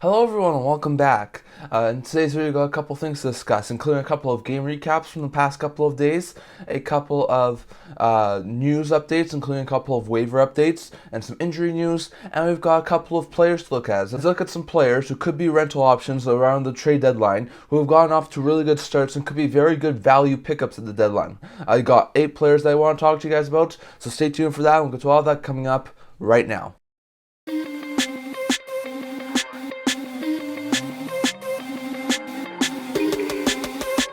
Hello everyone and welcome back. In today's video we got a couple things to discuss, including a couple of game recaps from the past couple of days, a couple of news updates, including a couple of waiver updates, and some injury news, and we've got a couple of players to look at. Let's look at some players who could be rental options around the trade deadline, who have gotten off to really good starts and could be very good value pickups at the deadline. I got 8 players that I want to talk to you guys about, so stay tuned for that. We'll get to all of that coming up right now.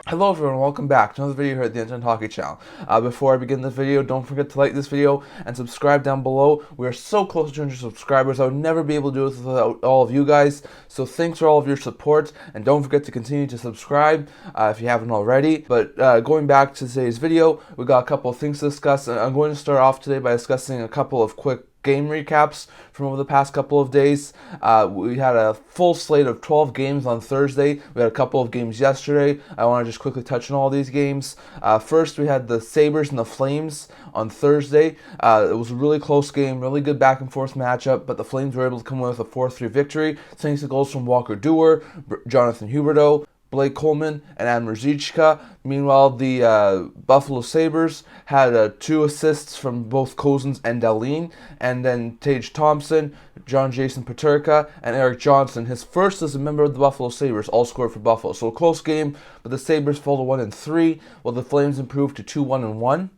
Hello everyone, welcome back to another video here at the Internet Hockey Channel. Before I begin this video, don't forget to like this video and subscribe down below. We are so close to 200 subscribers. I would never be able to do this without all of you guys. So thanks for all of your support, and don't forget to continue to subscribe if you haven't already. But going back to today's video, we got a couple of things to discuss. I'm going to start off today by discussing a couple of quick game recaps from over the past couple of days. We had a full slate of 12 games on Thursday. We had a couple of games yesterday. I want to just quickly touch on all these games. First, we had the Sabres and the Flames on Thursday. It was a really close game, really good back and forth matchup, but the Flames were able to come away with a 4-3 victory thanks to goals from Walker Duehr, Jonathan Huberdeau, Blake Coleman, and Adam Ruzicka. Meanwhile, the Buffalo Sabres had 2 assists from both Cozens and Dahlin, and then Tage Thompson, John Jason Peterka, and Eric Johnson, his first as a member of the Buffalo Sabres, all scored for Buffalo. So a close game, but the Sabres fell to 1-3, while the Flames improved to 2-1-1.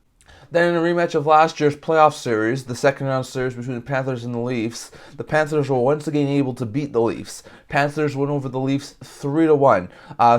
Then in a rematch of last year's playoff series, the second round series between the Panthers and the Leafs, the Panthers were once again able to beat the Leafs. Panthers won over the Leafs 3-1.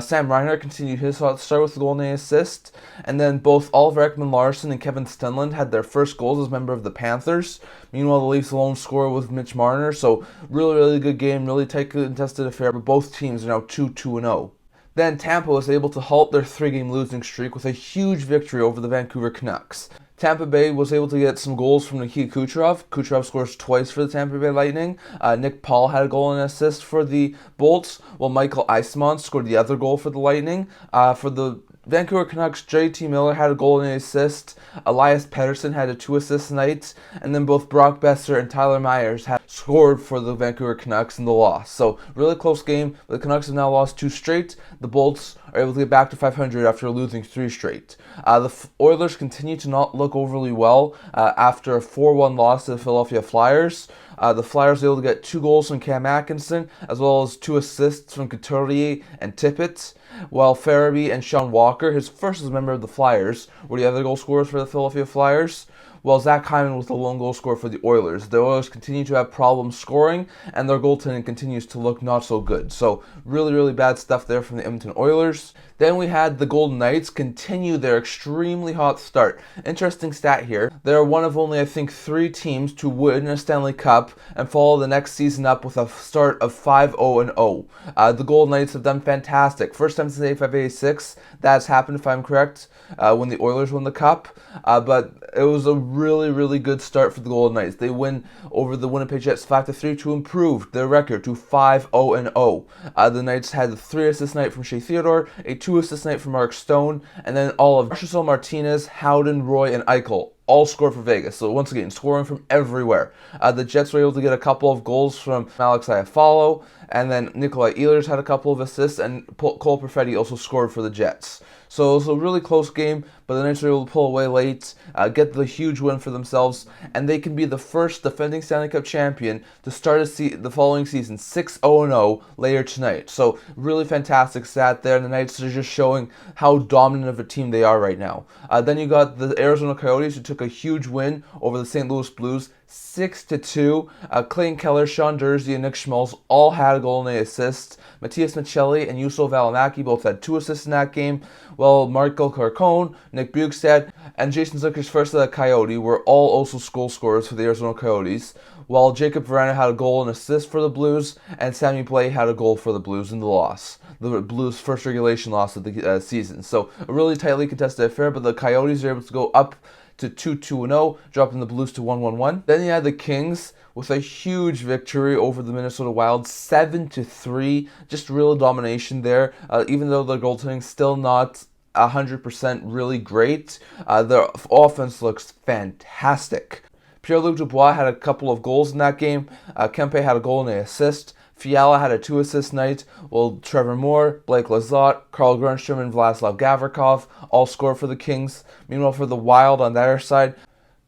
Sam Reinhart continued his hot start with a goal and an assist, and then both Oliver Ekman-Larsson and Kevin Stenlund had their first goals as a member of the Panthers. Meanwhile, the Leafs alone scorer was Mitch Marner, so really good game, really tight contested affair, but both teams are now 2-2-0. Then Tampa was able to halt their 3-game losing streak with a huge victory over the Vancouver Canucks. Tampa Bay was able to get some goals from Nikita Kucherov. Kucherov scores twice for the Tampa Bay Lightning. Nick Paul had a goal and an assist for the Bolts, while Michael Eisman scored the other goal for the Lightning. For the Vancouver Canucks, JT Miller had a goal and an assist. Elias Pettersson had 2 assists tonight. And then both Brock Besser and Tyler Myers had scored for the Vancouver Canucks in the loss. So really close game. The Canucks have now lost 2 straight. The Bolts are able to get back to 500 after losing 3 straight. The Oilers continue to not look overly well after a 4-1 loss to the Philadelphia Flyers. The Flyers were able to get 2 goals from Cam Atkinson, as well as 2 assists from Couturier and Tippett, while Fabbri and Sean Walker, his first as a member of the Flyers, were the other goal scorers for the Philadelphia Flyers, while Zach Hyman was the lone goal scorer for the Oilers. The Oilers continue to have problems scoring, and their goaltending continues to look not so good. So really bad stuff there from the Edmonton Oilers. Then we had the Golden Knights continue their extremely hot start. Interesting stat here. They are one of only, I think, 3 teams to win a Stanley Cup and follow the next season up with a start of 5-0-0. The Golden Knights have done fantastic. First time since 85-86 that has happened, if I'm correct, when the Oilers won the Cup. But it was a really good start for the Golden Knights. They win over the Winnipeg Jets 5-3 to improve their record to 5-0-0. The Knights had 3 assists tonight from Shea Theodore, a 2 assist night from Mark Stone, and then all of Marchessault, Martinez, Howden, Roy, and Eichel all scored for Vegas. So once again, scoring from everywhere. The Jets were able to get a couple of goals from Alex Iafallo, and then Nikolai Ehlers had a couple of assists, and Cole Perfetti also scored for the Jets. So it was a really close game, but the Knights were able to pull away late, get the huge win for themselves, and they can be the first defending Stanley Cup champion to start the following season 6-0-0 later tonight. So really fantastic stat there, and the Knights are just showing how dominant of a team they are right now. Then you got the Arizona Coyotes, who took a huge win over the St. Louis Blues, 6-2. Clayton Keller, Sean Durzi, and Nick Schmaltz all had a goal and an assist. Matias Michelli and Juuso Valimaki both had 2 assists in that game, while Marco Carcone, Nick Bjugstad, and Jason Zucker's first of the Coyote were all also goal scorers for the Arizona Coyotes, while Jacob Vrana had a goal and assist for the Blues, and Sammy Blais had a goal for the Blues in the loss. The Blues' first regulation loss of the season. So a really tightly contested affair, but the Coyotes are able to go up to 2-2-0, dropping the Blues to 1-1-1. Then you had the Kings with a huge victory over the Minnesota Wild, 7-3. Just real domination there, even though their goaltending still not 100% really great. Their offense looks fantastic. Pierre-Luc Dubois had a couple of goals in that game. Kempe had a goal and an assist. Fiala had a 2-assist night, while Trevor Moore, Blake Lizotte, Carl Grunstrom, and Vladislav Gavrikov all scored for the Kings. Meanwhile, for the Wild on their side,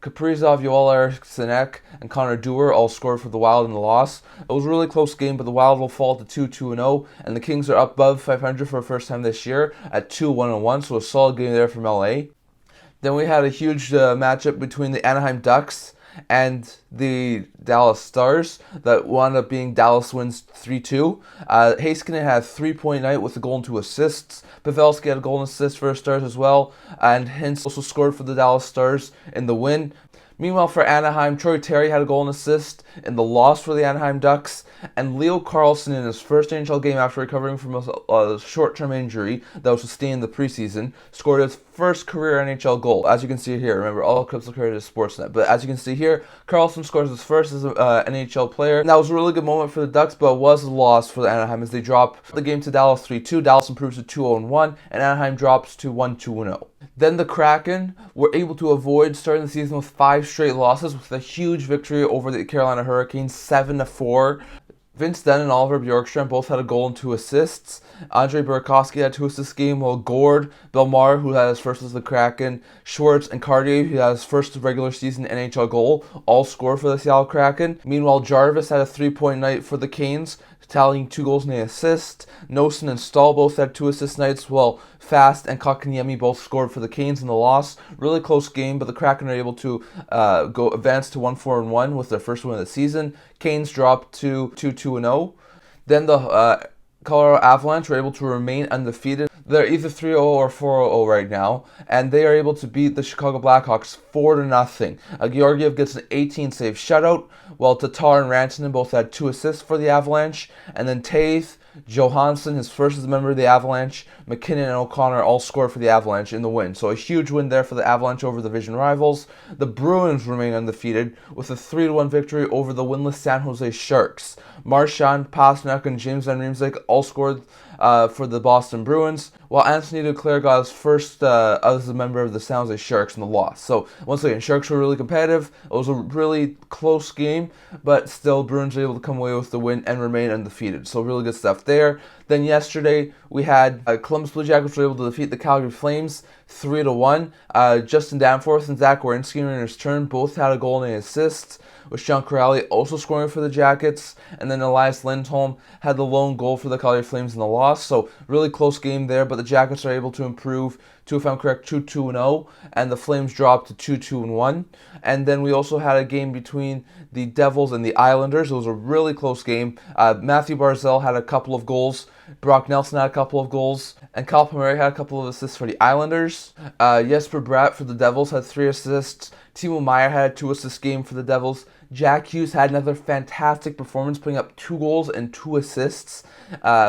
Kaprizov, Yoel Eriksson and Connor Dewar all scored for the Wild in the loss. It was a really close game, but the Wild will fall to 2-2-0, and the Kings are up above 500 for the first time this year at 2-1-1, so a solid game there from LA. Then we had a huge matchup between the Anaheim Ducks and the Dallas Stars that wound up being Dallas wins 3-2. Heiskanen had a 3-point night with a goal and 2 assists. Pavelski had a goal and assist for the Stars as well, and Hintz also scored for the Dallas Stars in the win. Meanwhile, for Anaheim, Troy Terry had a goal and assist in the loss for the Anaheim Ducks, and Leo Carlsson in his first NHL game after recovering from a short-term injury that was sustained in the preseason, scored his first career NHL goal. As you can see here, remember, all clips are credited to Sportsnet, but as you can see here, Carlsson scores his first as an NHL player. And that was a really good moment for the Ducks, but it was a loss for the Anaheim as they drop the game to Dallas 3-2. Dallas improves to 2-0-1, and Anaheim drops to 1-2-0. Then the Kraken were able to avoid starting the season with 5 straight losses with a huge victory over the Carolina Hurricanes, 7-4. Vince Dunn and Oliver Bjorkstrand both had a goal and 2 assists. Andrei Burakovsky had 2 assists game, while Gord, Belmar, who had his first as the Kraken, Schwartz, and Cartier, who had his first regular season NHL goal, all scored for the Seattle Kraken. Meanwhile, Jarvis had a 3-point night for the Canes, tallying 2 goals and an assist. Nosen and Staal both had 2 assist nights, while Fast and Kotkaniemi both scored for the Canes in the loss. Really close game, but the Kraken are able to advance to 1-4-1 with their first win of the season. Canes dropped to 2-2-0. Then the Colorado Avalanche were able to remain undefeated. They're either 3-0 or 4-0 right now, and they are able to beat the Chicago Blackhawks 4-0. Georgiev gets an 18-save shutout, while Tatar and Rantanen both had 2 assists for the Avalanche, and then Taith, Johansson, his first as a member of the Avalanche, McKinnon and O'Connor all scored for the Avalanche in the win. So a huge win there for the Avalanche over the division rivals. The Bruins remain undefeated with a 3-1 victory over the winless San Jose Sharks. Marchand, Pasternak, and James Van Riemsdyk all scored for the Boston Bruins, while Anthony Duclair got his first as a member of the San Jose Sharks in the loss. So once again, Sharks were really competitive. It was a really close game, but still Bruins were able to come away with the win and remain undefeated. So really good stuff there. Then yesterday we had Columbus Blue Jackets were able to defeat the Calgary Flames 3-1. Justin Danforth and Zach Werenski in his turn both had a goal and an assist, with Sean Corrali also scoring for the Jackets, and then Elias Lindholm had the lone goal for the Calgary Flames in the loss. So really close game there, but the Jackets are able to improve to, if I'm correct, 2-2-0, and the Flames dropped to 2-2-1. And then we also had a game between the Devils and the Islanders. It was a really close game. Matthew Barzal had a couple of goals, Brock Nelson had a couple of goals, and Kyle Palmieri had a couple of assists for the Islanders. Jesper Bratt for the Devils had 3 assists. Timo Meier had a 2-assist game for the Devils. Jack Hughes had another fantastic performance, putting up 2 goals and 2 assists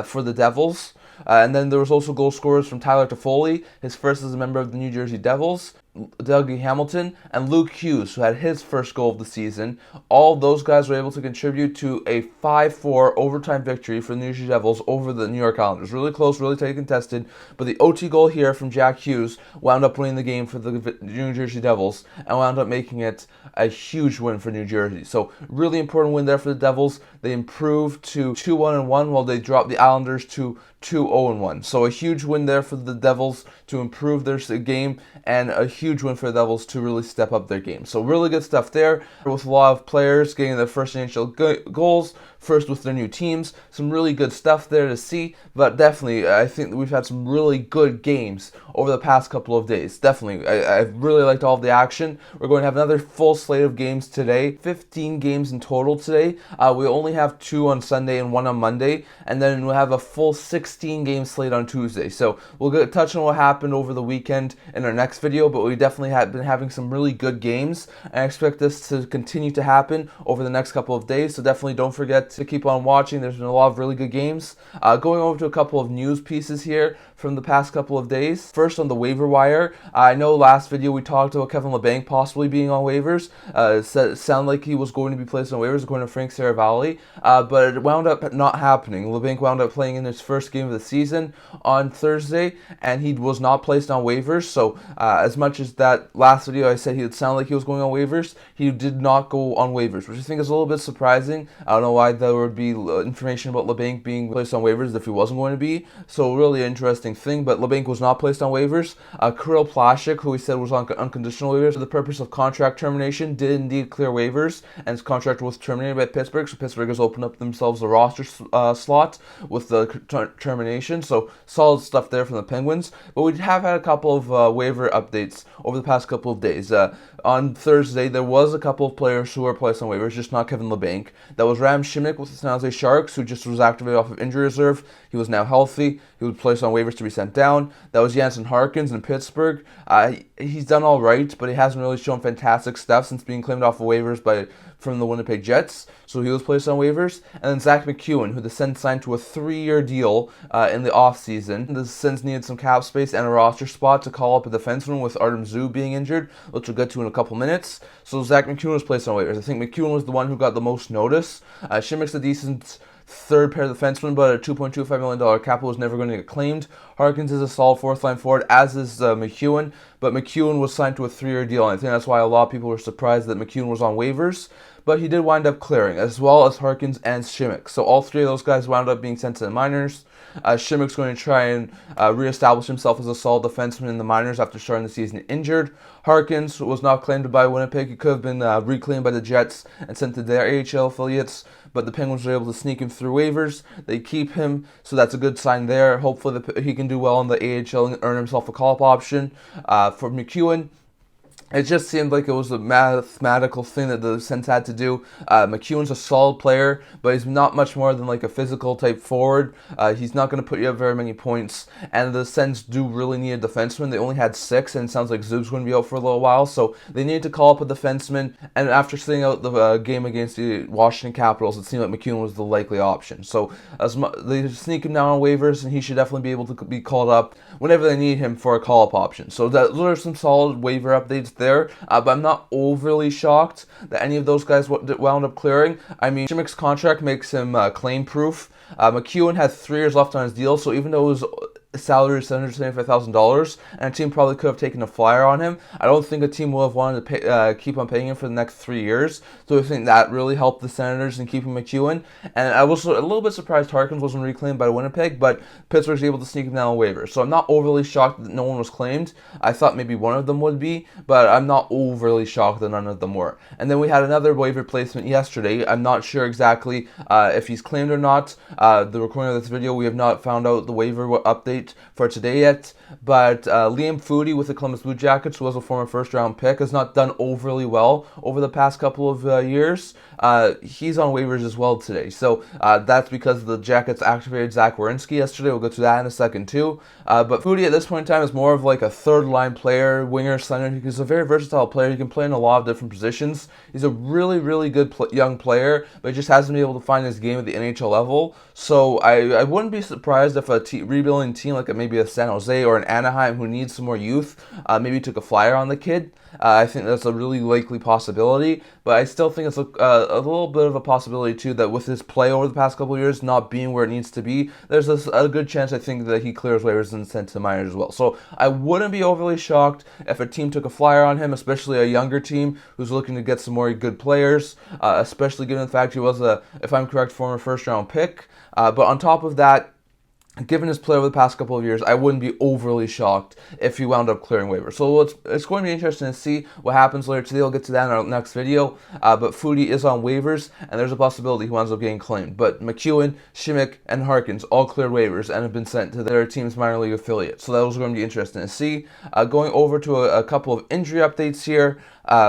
for the Devils. And then there was also goal scorers from Tyler Toffoli, his first as a member of the New Jersey Devils, Dougie Hamilton, and Luke Hughes, who had his first goal of the season. All those guys were able to contribute to a 5-4 overtime victory for the New Jersey Devils over the New York Islanders. Really close, really tight contested, but the OT goal here from Jack Hughes wound up winning the game for the New Jersey Devils and wound up making it a huge win for New Jersey. So really important win there for the Devils. They improved to 2-1-1 while they dropped the Islanders to 2-0-1. So a huge win there for the Devils to improve their game, and a huge win for the Devils to really step up their game. So really good stuff there, with a lot of players getting their first NHL goals, first with their new teams. Some really good stuff there to see, but definitely I think that we've had some really good games over the past couple of days. Definitely, I've really liked all of the action. We're going to have another full slate of games today, 15 games in total today. We only have 2 on Sunday and 1 on Monday, and then we'll have a full 16 game slate on Tuesday. So we'll touch on what happened over the weekend in our next video, but we definitely have been having some really good games, and I expect this to continue to happen over the next couple of days. So definitely don't forget to keep on watching. There's been a lot of really good games. Going over to a couple of news pieces here from the past couple of days. First, on the waiver wire, I know last video we talked about Kevin Labanc possibly being on waivers. It sounded like he was going to be placed on waivers according to Frank Saravalli, but it wound up not happening. Labanc wound up playing in his first game of the season on Thursday, and he was not placed on waivers. So as much is that last video I said he would sound like he was going on waivers. He did not go on waivers, which I think is a little bit surprising. I don't know why there would be information about Labanc being placed on waivers if he wasn't going to be. So really interesting thing, but Labanc was not placed on waivers. Kirill Plastic, who he said was on unconditional waivers for the purpose of contract termination, did indeed clear waivers, and his contract was terminated by Pittsburgh. So Pittsburgh has opened up themselves a roster slot with the termination. So solid stuff there from the Penguins. But we have had a couple of waiver updates over the past couple of days. On Thursday, there was a couple of players who were placed on waivers, just not Kevin Labanc. That was Simek with the San Jose Sharks, who just was activated off of injury reserve. He was now healthy. He was placed on waivers to be sent down. That was Jansen Harkins in Pittsburgh. He's done all right, but he hasn't really shown fantastic stuff since being claimed off of waivers from the Winnipeg Jets, so he was placed on waivers. And then Zach MacEwen, who the Sens signed to a 3-year deal in the offseason. The Sens needed some cap space and a roster spot to call up a defenseman with Artem Zub being injured, which we'll get to in a couple minutes. So Zach MacEwen was placed on waivers. I think MacEwen was the one who got the most notice. Simek's a decent third pair defenseman, but a $2.25 million cap was never going to get claimed. Harkins is a solid fourth-line forward, as is MacEwen, but MacEwen was signed to a 3-year deal, and I think that's why a lot of people were surprised that MacEwen was on waivers. But he did wind up clearing, as well as Harkins and Simek. So all three of those guys wound up being sent to the minors. Simek's going to try and reestablish himself as a solid defenseman in the minors after starting the season injured. Harkins was not claimed by Winnipeg. He could have been reclaimed by the Jets and sent to their AHL affiliates, but the Penguins were able to sneak him through waivers. They keep him, so that's a good sign there. Hopefully he can do well in the AHL and earn himself a call-up option. For MacEwen, it just seemed like it was a mathematical thing that the Sens had to do. MacEwen's a solid player, but he's not much more than like a physical type forward. He's not going to put you up very many points, and the Sens do really need a defenseman. They only had 6, and it sounds like Zub's going to be out for a little while, so they need to call up a defenseman. And after sitting out the game against the Washington Capitals, it seemed like MacEwen was the likely option. So they sneak him down on waivers, and he should definitely be able to be called up whenever they need him for a call-up option. So those are some solid waiver updates there, but I'm not overly shocked that any of those guys wound up clearing. I mean, Simek's contract makes him claim-proof. MacEwen had 3 years left on his deal, so even though it was salary is $775,000, and a team probably could have taken a flyer on him, I don't think a team would have wanted to keep on paying him for the next 3 years. So I think that really helped the Senators in keeping MacEwen. And I was a little bit surprised Harkins wasn't reclaimed by Winnipeg, but Pittsburgh's able to sneak him down on waivers. So I'm not overly shocked that no one was claimed. I thought maybe one of them would be, but I'm not overly shocked that none of them were. And then we had another waiver placement yesterday. I'm not sure exactly if he's claimed or not. The recording of this video, we have not found out the waiver update for today yet, but Liam Foudy with the Columbus Blue Jackets, who was a former first-round pick, has not done overly well over the past couple of years. He's on waivers as well today, so that's because the Jackets activated Zach Werenski yesterday. We'll go to that in a second too. But Foudy at this point in time is more of like a third-line player, winger, center. He's a very versatile player. He can play in a lot of different positions. He's a really, really good young player, but he just hasn't been able to find his game at the NHL level. So I wouldn't be surprised if a rebuilding team like maybe a San Jose or an Anaheim who needs some more youth maybe took a flyer on the kid. I think that's a really likely possibility, but I still think it's a little bit of a possibility too that with his play over the past couple of years not being where it needs to be, there's a good chance I think that he clears waivers and sent to the minors as well. So I wouldn't be overly shocked if a team took a flyer on him, especially a younger team who's looking to get some more good players, especially given the fact he was if I'm correct, former first-round pick. But on top of that, given his play over the past couple of years, I wouldn't be overly shocked if he wound up clearing waivers. So it's going to be interesting to see what happens later today. I'll get to that in our next video. But Foudy is on waivers, and there's a possibility he winds up getting claimed. But MacEwen, Simek, and Harkins all cleared waivers and have been sent to their team's minor league affiliate. So that was going to be interesting to see. Going over to a couple of injury updates here.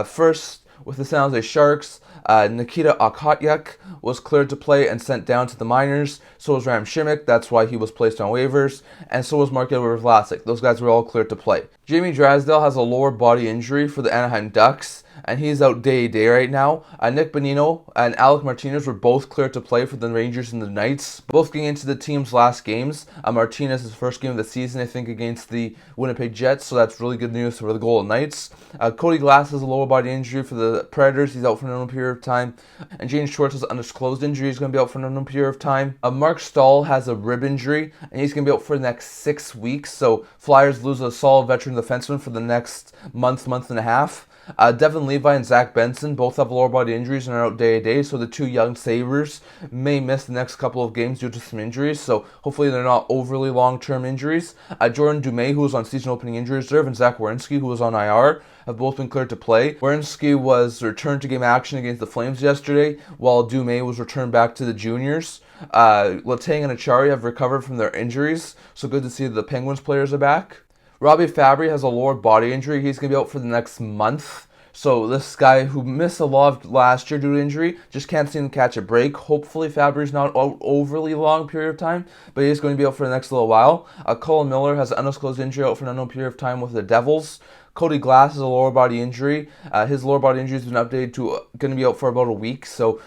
First, with the San Jose Sharks, Nikita Okhotyuk was cleared to play and sent down to the minors. So was Simek. That's why he was placed on waivers. And so was Marc-Edouard Vlasic. Those guys were all cleared to play. Jamie Drysdale has a lower body injury for the Anaheim Ducks, and he's out day-to-day right now. Nick Bonino and Alec Martinez were both cleared to play for the Rangers and the Knights, both getting into the team's last games. Martinez's first game of the season, I think, against the Winnipeg Jets, so that's really good news for the Golden Knights. Cody Glass has a lower body injury for the Predators. He's out for an unknown period of time. And James Schwartz has an undisclosed injury. He's going to be out for an unknown period of time. Mark Staal has a rib injury, and he's going to be out for the next 6 weeks. So Flyers lose a solid veteran defenseman for the next month and a half. Devin Levi and Zach Benson both have lower body injuries and are out day to day, so the two young Sabres may miss the next couple of games due to some injuries, so hopefully they're not overly long-term injuries. Jordan Dumais, who was on season opening injury reserve, and Zach Werenski, who was on IR, have both been cleared to play. Werenski was returned to game action against the Flames yesterday, while Dumais was returned back to the juniors. Letang and Achari have recovered from their injuries, so good to see that the Penguins players are back. Robbie Fabbri has a lower body injury. He's going to be out for the next month. So this guy who missed a lot of last year due to injury just can't seem to catch a break. Hopefully Fabbri's not out overly long period of time, but he's going to be out for the next little while. Colin Miller has an undisclosed injury out for an unknown period of time with the Devils. Cody Glass has a lower body injury. His lower body injury has been updated to going to be out for about a week, so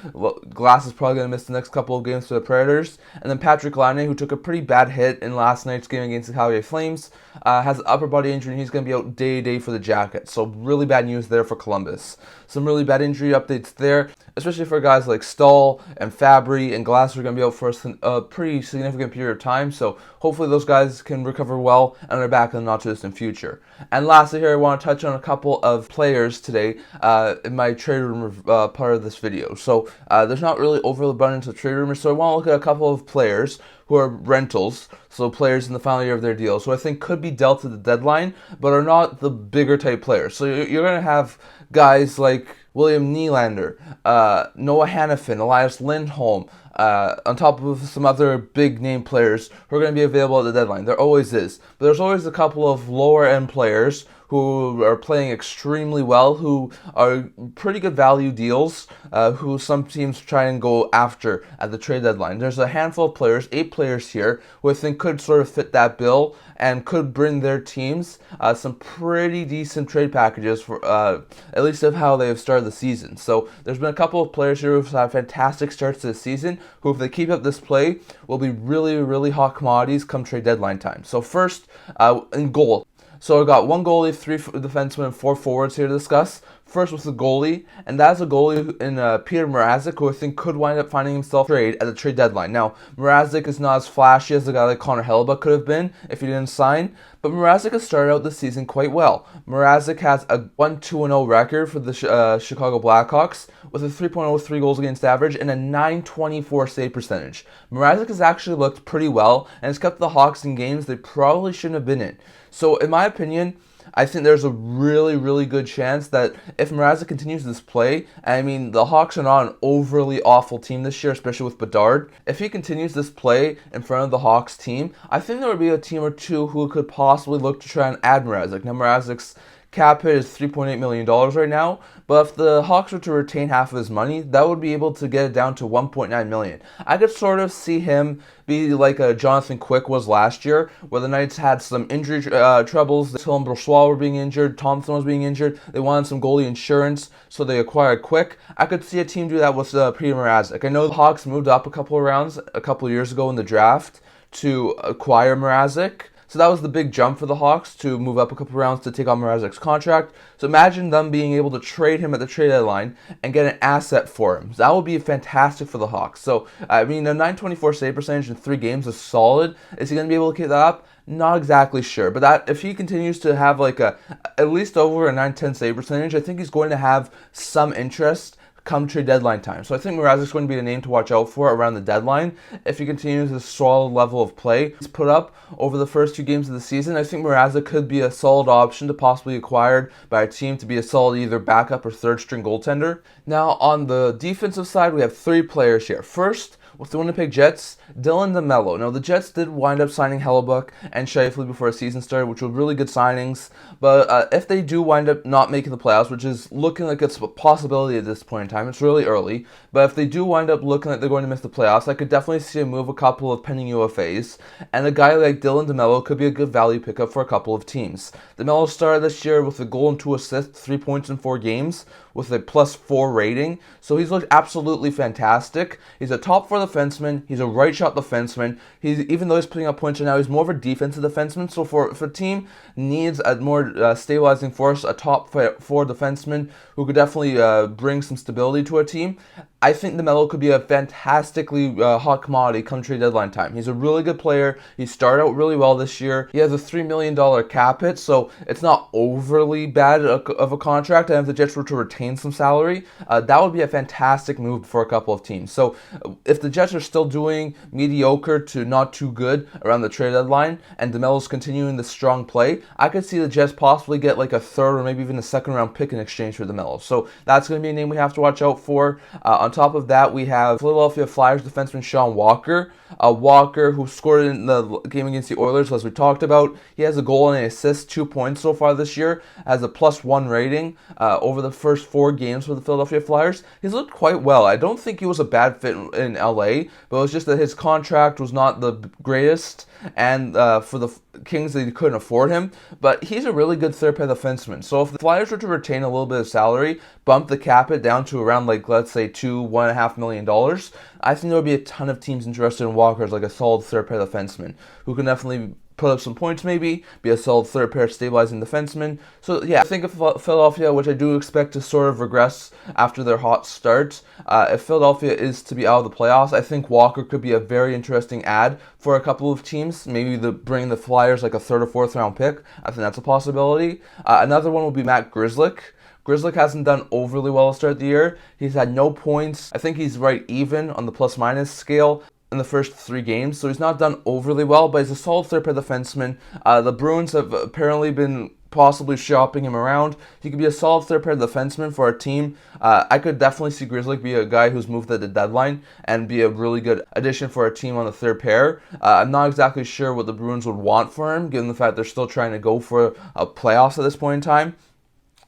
Glass is probably going to miss the next couple of games for the Predators. And then Patrick Laine, who took a pretty bad hit in last night's game against the Calgary Flames, has an upper body injury, and he's going to be out day to day for the Jackets. So really bad news there for Columbus. Some really bad injury updates there, especially for guys like Staal and Fabbri and Glass are going to be out for a pretty significant period of time. So hopefully those guys can recover well and are back in the not too distant future. And lastly here, I want to touch on a couple of players today in my trade rumor part of this video. So there's not really overly abundance of trade rumors, so I want to look at a couple of players who are rentals, so players in the final year of their deals, who I think could be dealt at the deadline, but are not the bigger type players. So you're going to have guys like William Nylander, Noah Hannafin, Elias Lindholm, on top of some other big name players who are going to be available at the deadline. There always is. But there's always a couple of lower end players who are playing extremely well, who are pretty good value deals, who some teams try and go after at the trade deadline. There's a handful of players, 8 players here, who I think could sort of fit that bill and could bring their teams some pretty decent trade packages for at least of how they have started the season. So there's been a couple of players here who've had fantastic starts to the season, who if they keep up this play will be really, really hot commodities come trade deadline time. So first, in goal. So I got 1 goalie, 3 defensemen, and 4 forwards here to discuss. First with the goalie, and that's a goalie in Peter Mrazek, who I think could wind up finding himself trade at the trade deadline. Now, Mrazek is not as flashy as a guy like Connor Hellebuyck could have been if he didn't sign, but Mrazek has started out the season quite well. Mrazek has a 1-2-0 record for the Chicago Blackhawks with a 3.03 goals against average and a .924 save percentage. Mrazek has actually looked pretty well and has kept the Hawks in games they probably shouldn't have been in. So, in my opinion, I think there's a really, really good chance that if Mrazek continues this play, I mean, the Hawks are not an overly awful team this year, especially with Bedard. If he continues this play in front of the Hawks team, I think there would be a team or two who could possibly look to try and add Mrazek. Now, Mrazek's cap hit is $3.8 million right now, but if the Hawks were to retain half of his money, that would be able to get it down to $1.9 million. I could sort of see him be like a Jonathan Quick was last year, where the Knights had some injury troubles. Dylan Brossois were being injured, Thompson was being injured, they wanted some goalie insurance, so they acquired Quick. I could see a team do that with Peter Mrazek. I know the Hawks moved up a couple of rounds a couple of years ago in the draft to acquire Mrazek. So that was the big jump for the Hawks, to move up a couple rounds to take on Mrazek's contract. So imagine them being able to trade him at the trade deadline and get an asset for him. That would be fantastic for the Hawks. So, I mean, a .924 save percentage in 3 games is solid. Is he going to be able to keep that up? Not exactly sure. But that if he continues to have like at least over a .910 save percentage, I think he's going to have some interest come trade deadline time. So I think Mrazek's going to be the name to watch out for around the deadline. If he continues this solid level of play he's put up over the first 2 games of the season, I think Mrazek could be a solid option to possibly acquired by a team to be a solid either backup or third string goaltender. Now on the defensive side, we have 3 players here. First, with the Winnipeg Jets, Dylan DeMelo. Now, the Jets did wind up signing Hellebuyck and Scheifele before the season started, which were really good signings. But if they do wind up not making the playoffs, which is looking like it's a possibility at this point in time, it's really early. But if they do wind up looking like they're going to miss the playoffs, I could definitely see them move a couple of pending UFAs. And a guy like Dylan DeMelo could be a good value pickup for a couple of teams. DeMelo started this year with a goal and 2 assists, 3 points in 4 games, with a +4 rating. So he's looked absolutely fantastic. He's a top 4 defenseman. He's a right shot defenseman. Even though he's putting up points right now, he's more of a defensive defenseman. So if a team needs a more stabilizing force, a top four defenseman who could definitely bring some stability to a team, I think DeMelo could be a fantastically hot commodity come trade deadline time. He's a really good player. He started out really well this year. He has a $3 million cap hit, so it's not overly bad of a contract. And if the Jets were to retain some salary, that would be a fantastic move for a couple of teams. So if the Jets are still doing mediocre to not too good around the trade deadline, and DeMelo's continuing the strong play, I could see the Jets possibly get like a third or maybe even a second round pick in exchange for DeMelo. So that's going to be a name we have to watch out for. On top of that, we have Philadelphia Flyers defenseman Sean Walker. Walker, who scored in the game against the Oilers, as we talked about. He has a goal and an assist, 2 points so far this year, has a +1 rating over the first 4 games for the Philadelphia Flyers. He's looked quite well. I don't think he was a bad fit in LA, but it was just that his contract was not the greatest, and for the Kings, they couldn't afford him. But he's a really good third pair defenseman. So if the Flyers were to retain a little bit of salary, bump the cap hit down to around, like, let's say $1.5 million, I think there would be a ton of teams interested in Walker as like a solid third pair defenseman who can definitely put up some points, maybe be a solid third pair stabilizing defenseman. So yeah, I think of Philadelphia, which I do expect to sort of regress after their hot start. If Philadelphia is to be out of the playoffs, I think Walker could be a very interesting add for a couple of teams. Maybe bring the Flyers like a 3rd or 4th round pick. I think that's a possibility. Another one will be Matt Grzelcyk. Grzelcyk hasn't done overly well to start the year. He's had no points. I think he's right even on the plus-minus scale in the first 3 games, so he's not done overly well, but he's a solid third pair defenseman. The Bruins have apparently been possibly shopping him around. He could be a solid third pair defenseman for a team. I could definitely see Grzelcyk be a guy who's moved at the deadline and be a really good addition for a team on the third pair. I'm not exactly sure what the Bruins would want for him, given the fact they're still trying to go for a playoffs at this point in time.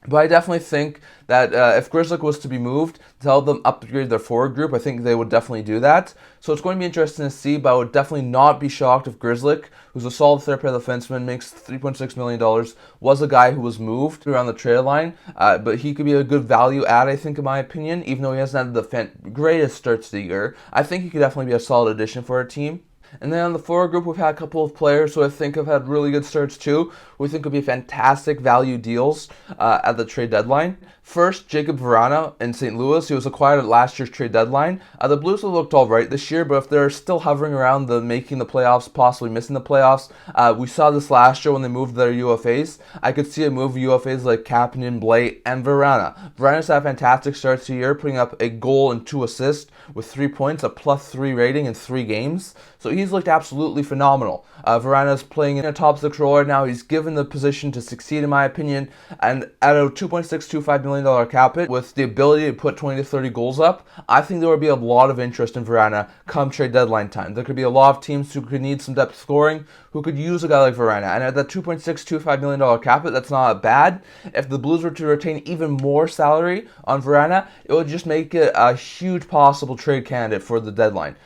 But I definitely think that if Grzelcyk was to be moved to help them upgrade their forward group, I think they would definitely do that. So it's going to be interesting to see, but I would definitely not be shocked if Grzelcyk, who's a solid third pair defenseman, makes $3.6 million, was a guy who was moved around the trade line. But he could be a good value add, I think, in my opinion, even though he hasn't had the greatest start to the year. I think he could definitely be a solid addition for our team. And then on the forward group, we've had a couple of players who I think have had really good starts too. We think could be fantastic value deals at the trade deadline. First, Jacob Vrana in St. Louis. He was acquired at last year's trade deadline. The Blues have looked all right this year, but if they're still hovering around the making the playoffs, possibly missing the playoffs, we saw this last year when they moved their UFAs. I could see a move UFAs like Kapanen, Blais, and Vrana. Vrana's had a fantastic start to the year, putting up a goal and 2 assists with 3 points, a +3 rating in 3 games. So he's looked absolutely phenomenal. Vrana's playing in a top 6 role right now. He's given the position to succeed, in my opinion. And at a $2.625 million cap hit, with the ability to put 20 to 30 goals up, I think there would be a lot of interest in Vrana come trade deadline time. There could be a lot of teams who could need some depth scoring, who could use a guy like Vrana. And at that $2.625 million cap hit, that's not bad. If the Blues were to retain even more salary on Vrana, it would just make it a huge possible trade candidate for the deadline.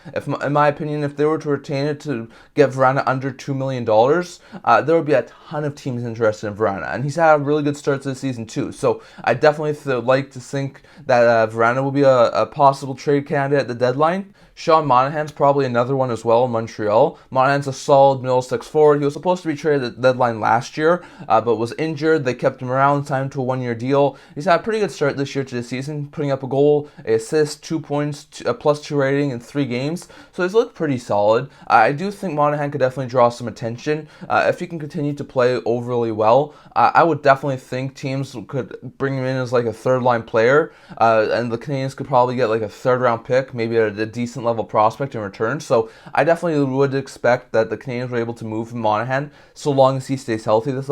In my opinion, if they were to retain it to get Vrana under $2 million, there would be a ton of teams interested in Vrana. And he's had a really good start to the season too. So I definitely like to think that Vrana will be a possible trade candidate at the deadline. Sean Monahan's probably another one as well in Montreal. Monahan's a solid middle 6 forward. He was supposed to be traded at the deadline last year, but was injured. They kept him around, signed to a 1-year deal. He's had a pretty good start this year to the season, putting up a goal, an assist, 2 points, a +2 rating in 3 games. So he's looked pretty solid. I do think Monahan could definitely draw some attention. If he can continue to play overly well, I would definitely think teams could bring him in as like a 3rd-line player, and the Canadiens could probably get like a 3rd-round pick, maybe at a decent level prospect in return. So I definitely would expect that the Canadiens were able to move Monahan so long as he stays healthy this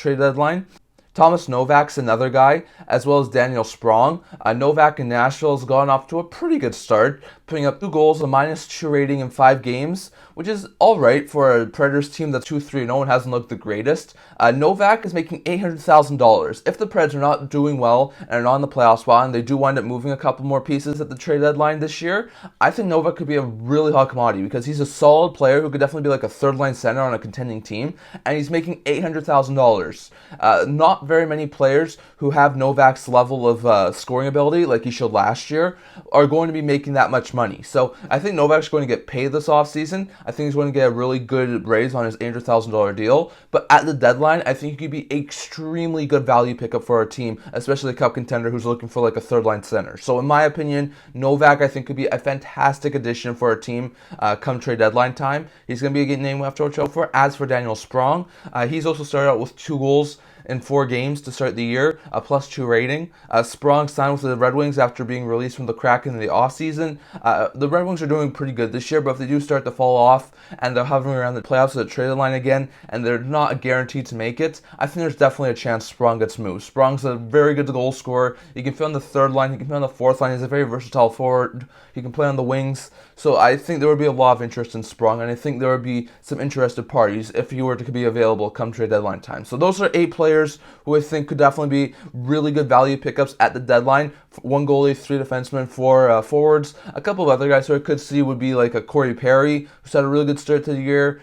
trade deadline. Thomas Novak's another guy, as well as Daniel Sprong. Novak in Nashville has gone off to a pretty good start, putting up 2 goals, a -2 rating in 5 games, which is alright for a Predators team that's 2-3-0 and hasn't looked the greatest. Novak is making $800,000. If the Preds are not doing well and are not in the playoff spot, and they do wind up moving a couple more pieces at the trade deadline this year, I think Novak could be a really hot commodity because he's a solid player who could definitely be like a 3rd-line center on a contending team, and he's making $800,000. Not very many players who have Novak's level of scoring ability, like he showed last year, are going to be making that much much money. So I think Novak's going to get paid this offseason. I think he's going to get a really good raise on his $800,000 deal. But at the deadline, I think he could be extremely good value pickup for our team, especially a cup contender who's looking for like a third-line center. So in my opinion, Novak, I think, could be a fantastic addition for our team come trade deadline time. He's going to be a name we have to watch out for. As for Daniel Sprong, he's also started out with 2 goals in 4 games to start the year, a +2 rating. Sprong signed with the Red Wings after being released from the Kraken in the offseason. The Red Wings are doing pretty good this year, but if they do start to fall off and they're hovering around the playoffs at the trade line again, and they're not guaranteed to make it, I think there's definitely a chance Sprong gets moved. Sprong's a very good goal scorer. He can fit on the 3rd line, he can fit on the 4th line. He's a very versatile forward. He can play on the wings. So I think there would be a lot of interest in Sprong, and I think there would be some interested parties if he were to be available come trade deadline time. So those are 8 players who I think could definitely be really good value pickups at the deadline. 1 goalie, 3 defensemen, 4 forwards. A couple of other guys who I could see would be like a Corey Perry, who's had a really good start to the year.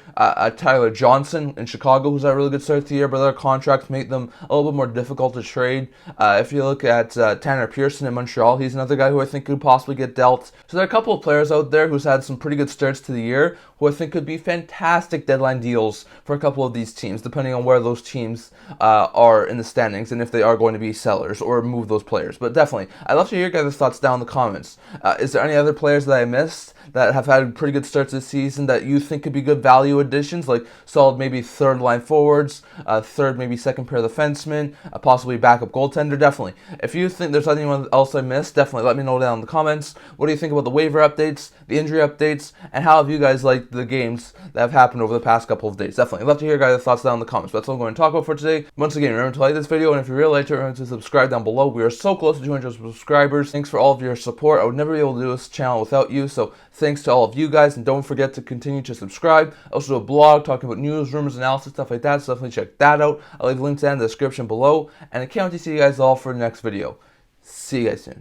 Tyler Johnson in Chicago, who's had a really good start to the year, but their contracts make them a little bit more difficult to trade. If you look at Tanner Pearson in Montreal, he's another guy who I think could possibly get dealt. So there are a couple of players out there who's had some pretty good starts to the year who I think could be fantastic deadline deals for a couple of these teams, depending on where those teams are in the standings and if they are going to be sellers or move those players. But definitely, I'd love to hear your guys' thoughts down in the comments. Is there any other players that I missed that have had pretty good starts this season that you think could be good value additions, like solid maybe 3rd line forwards, 3rd maybe 2nd pair defensemen, possibly backup goaltender? Definitely. If you think there's anyone else I missed, definitely let me know down in the comments. What do you think about the waiver updates, the injury updates, and how have you guys liked the games that have happened over the past couple of days? Definitely. I'd love to hear your guys' thoughts down in the comments. But that's all I'm going to talk about for today. Once again, remember to like this video, and if you really liked it, remember to subscribe down below. We are so close to 200 subscribers. Thanks for all of your support. I would never be able to do this channel without you, so thanks to all of you guys, and don't forget to continue to subscribe. I also do a blog talking about news, rumors, analysis, stuff like that, so definitely check that out. I'll leave links down in the description below, and I can't wait to see you guys all for the next video. See you guys soon.